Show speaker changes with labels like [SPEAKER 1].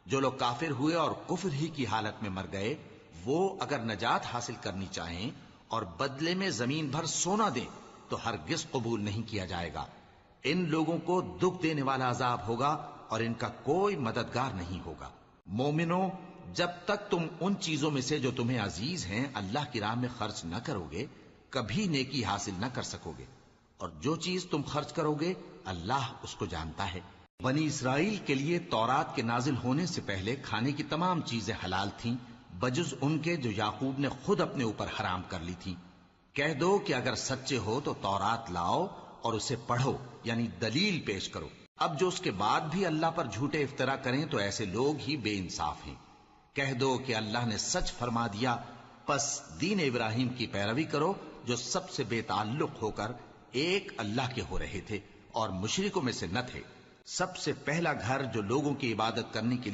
[SPEAKER 1] جو لوگ کافر ہوئے اور کفر ہی کی حالت میں مر گئے، وہ اگر نجات حاصل کرنی چاہیں اور بدلے میں زمین بھر سونا دیں تو ہرگز قبول نہیں کیا جائے گا۔ ان لوگوں کو دکھ دینے والا عذاب ہوگا اور ان کا کوئی مددگار نہیں ہوگا۔ مومنوں، جب تک تم ان چیزوں میں سے جو تمہیں عزیز ہیں اللہ کی راہ میں خرچ نہ کرو گے، کبھی نیکی حاصل نہ کر سکو گے، اور جو چیز تم خرچ کرو گے اللہ اس کو جانتا ہے۔ بنی اسرائیل کے لیے تورات کے نازل ہونے سے پہلے کھانے کی تمام چیزیں حلال تھیں بجز ان کے جو یعقوب نے خود اپنے اوپر حرام کر لی تھی۔ کہہ دو کہ اگر سچے ہو تو تورات لاؤ اور اسے پڑھو، یعنی دلیل پیش کرو۔ اب جو اس کے بعد بھی اللہ پر جھوٹے افطرا کریں تو ایسے لوگ ہی بے انصاف ہیں۔ کہہ دو کہ اللہ نے سچ فرما دیا، پس دین ابراہیم کی پیروی کرو جو سب سے بے تعلق ہو کر ایک اللہ کے ہو رہے تھے اور مشرکوں میں سے نہ تھے۔ سب سے پہلا گھر جو لوگوں کی عبادت کرنے کے لیے